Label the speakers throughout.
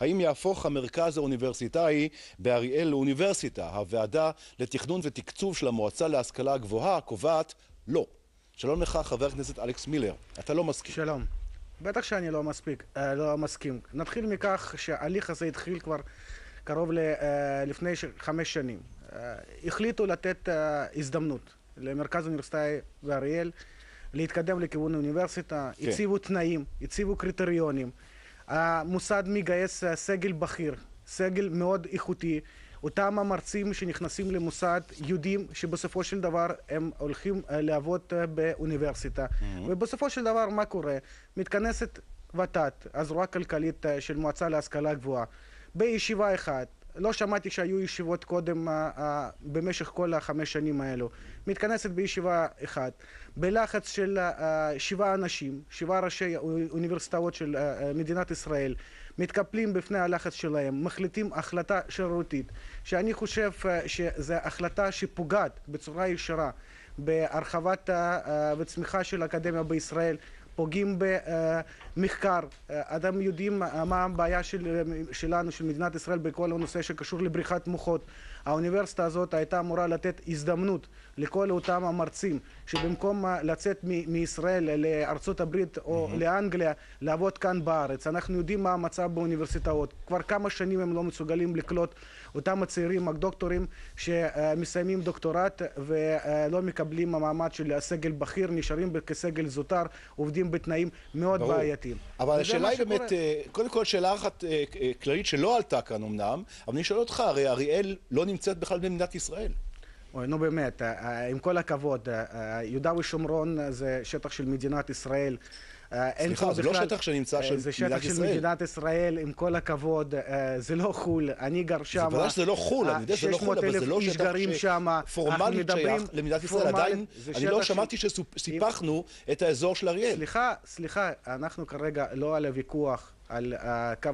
Speaker 1: האם יהפוך המרכז האוניברסיטאי באריאל לאוניברסיטה? הוועדה לתכנון ותקצוב של המועצה להשכלה גבוהה קובעת לא. שלום לך, חבר הכנסת אלכס מילר. אתה לא מסכים.
Speaker 2: שלום. בטח שאני לא מסכים. נתחיל מכך שההליך הזה התחיל כבר קרוב לפני 5 שנים. החליטו לתת הזדמנות למרכז האוניברסיטאי באריאל להתקדם לכיוון האוניברסיטה, כן. הציבו תנאים, הציבו קריטריונים. המוסד מגייס סגל בכיר, סגל מאוד איכותי. אותם המרצים שנכנסים למוסד יודעים שבסופו של דבר הם הולכים לעבוד באוניברסיטה. ובסופו של דבר מה קורה? מתכנסת ות"ת, הזרוע הכלכלית של מועצה להשכלה גבוהה, בישיבה אחת. לא שמעתי שהיו ישיבות קודם במשך כל 5 שנים האלו. מתכנסת בישיבה אחת, בלחץ של 7 אנשים, 7 ראשי אוניברסיטאות של מדינת ישראל, מתקפלים בפני הלחץ שלהם, מחליטים החלטה שרירותית, שאני חושב שזו החלטה שפוגעת בצורה ישירה בהרחבת וצמיחה של האקדמיה בישראל, פוגעים במחקר. אתם יודעים מה הבעיה שלנו, של מדינת ישראל, בכל הנושא שקשור לבריחת מוחות. האוניברסיטה הזאת הייתה אמורה לתת הזדמנות לכל אותם המרצים שבמקום לצאת מישראל לארצות הברית או לאנגליה, לעבוד כאן בארץ. אנחנו יודעים מה המצב באוניברסיטאות. כבר כמה שנים הם לא מסוגלים לקלוט אותם הצעירים, הדוקטורים, שמסיימים דוקטורט ולא מקבלים המעמד של סגל בכיר, נשארים כסגל זוטר, עובדים בתנאים מאוד בעייתיים.
Speaker 1: אבל השאלה היא באמת, קודם כל שאלה אחת כללית שלא עלתה כאן אמנם, אבל אני שואל אותך, הרי אריאל לא נמצאת בכלל במדינת ישראל.
Speaker 2: נו באמת, עם כל הכבוד, יהודה ושומרון זה שטח של מדינת ישראל.
Speaker 1: סליחה, זה לא שטח שנמצא של מדינת ישראל.
Speaker 2: זה שטח של מדינת ישראל, עם כל הכבוד, זה לא חול, אני גר שם.
Speaker 1: זה ודאי שזה לא חול, אני יודע שזה לא חול, אבל זה לא שטח שפורמלית שייך למדינת ישראל. עדיין, אני לא שמעתי שסיפחנו את האזור של אריאל.
Speaker 2: סליחה, אנחנו כרגע לא על הוויכוח על הקו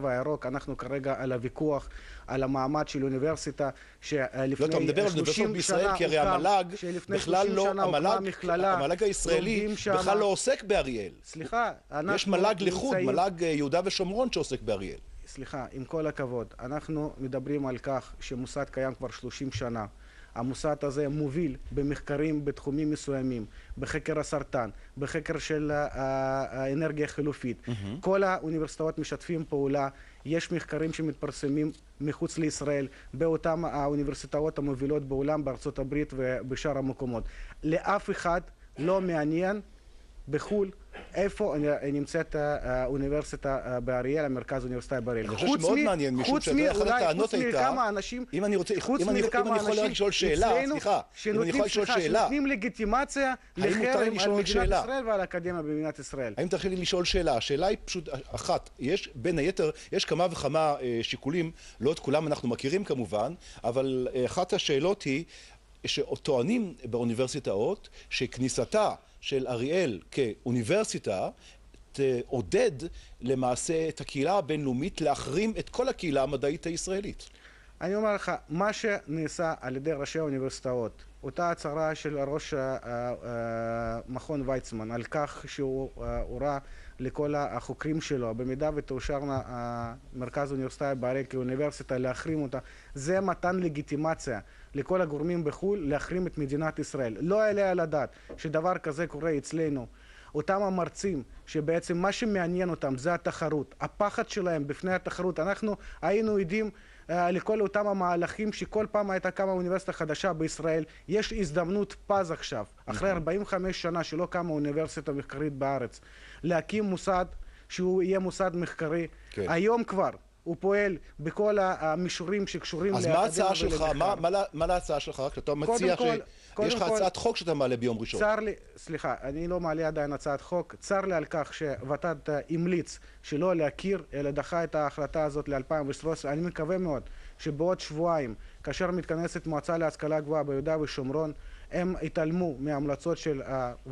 Speaker 2: הירוק, אנחנו כרגע על הוויכוח על המעמד של אוניברסיטה שלפני 30 שנה
Speaker 1: לא, אתה מדבר על אוניברסיטות בישראל, כי הרי המל"ג בכלל לא, המל"ג הישראלי בכלל לא עוסק באריאל.
Speaker 2: סליחה,
Speaker 1: יש מל"ג לחוד, מל"ג יהודה ושומרון שעוסק באריאל.
Speaker 2: סליחה, עם כל הכבוד, אנחנו מדברים על כך שמוסד קיים כבר 30 שנה. המוסד הזה מוביל במחקרים בתחומים מסוימים, בחקר הסרטן, בחקר של האנרגיה החלופית. כל האוניברסיטאות משתפים פעולה, יש מחקרים שמתפרסמים מחוץ לישראל, באותן האוניברסיטאות המובילות בעולם, בארצות הברית ובשאר המקומות. לאף אחד לא מעניין בחו"ל איפה נמצאת האוניברסיטה באריאל, המרכז האוניברסיטאי באריאל.
Speaker 1: אני חושב שמאוד מעניין, משום שאתה אחד הטענות הייתה, אם אני יכול לשאול שאלה, סליחה, אם אני יכול לשאול שאלה,
Speaker 2: שנותנים לגיטימציה לחרם על מדינת ישראל ועל האקדמיה במדינת ישראל.
Speaker 1: האם תרשה לי לשאול שאלה? השאלה היא פשוט אחת, יש בין היתר, יש כמה וכמה שיקולים, לא את כולם אנחנו מכירים כמובן, אבל אחת השאלות היא שטוענים באוניברסיטאות שכניסתה של אריאל כאוניברסיטה תעודד למעשה את הקהילה הבינלאומית להחרים את כל הקהילה המדעית הישראלית.
Speaker 2: אני אומר לך, מה שנעשה על ידי ראשי האוניברסיטאות, אותה הצהרה של ראש מכון ויצמן על כך שהוא הורה לכל החוקרים שלו, במידה ותאושרנה מרכז האוניברסיטאי באריאל כאוניברסיטה, להחרים אותה, זה מתן לגיטימציה לכל הגורמים בחו"ל להחרים את מדינת ישראל. לא יעלה על הדעת שדבר כזה קורה אצלנו. אותם המרצים שבעצם מה שמעניין אותם זה התחרות, הפחד שלהם בפני התחרות. אנחנו היינו עדים לכל אותם המהלכים שכל פעם הייתה קמה אוניברסיטה חדשה בישראל. יש הזדמנות פז עכשיו, אחרי 45 שנה שלא קמה אוניברסיטה מחקרית בארץ, להקים מוסד שהוא יהיה מוסד מחקרי. היום כבר הוא פועל בכל המישורים שקשורים
Speaker 1: לאקדמיה ולמחקר. אז מה ההצעה שלך? מה להצעה שלך? אתה מציע שיש לך הצעת חוק שאתה מעלה ביום ראשון.
Speaker 2: צר לי, סליחה, אני לא מעלה עדיין הצעת חוק. צר לי על כך שוות"ת המליץ שלא להכיר, אלא דחה את ההחלטה הזאת ל-2013. אני מקווה מאוד שבעוד שבועיים, כאשר מתכנסת מועצה להשכלה גבוהה ביהודה ושומרון, הם יתעלמו מההמלצות של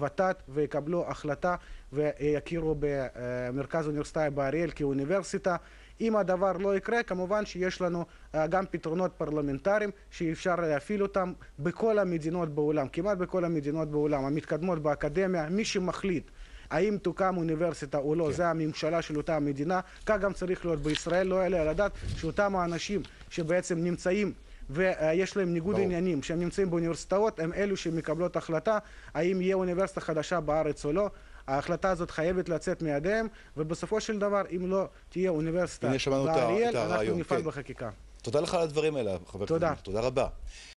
Speaker 2: ות"ת ויקבלו החלטה ויכירו במרכז האוניברסיטאי באריאל כאוניברסיטה. אם הדבר לא יקרה, כמובן שיש לנו גם פתרונות פרלמנטריים שאפשר להפעיל אותם בכל המדינות בעולם, כמעט בכל המדינות בעולם, המתקדמות באקדמיה. מי שמחליט האם תוקם אוניברסיטה או לא, זה הממשלה של אותה מדינה. כך גם צריך להיות בישראל. לא יעלה על הדעת שאותם האנשים שבעצם נמצאים ויש להם ניגוד עניינים, שהם נמצאים באוניברסיטאות, הם אלו שמקבלות החלטה האם יהיה אוניברסיטה חדשה בארץ או לא. ההחלטה הזאת חייבת לצאת מידיהם, ובסופו של דבר, אם לא תהיה אוניברסיטה באריאל, אנחנו נפעל בחקיקה.
Speaker 1: תודה לך על הדברים האלה, חבר הכנסת. תודה רבה.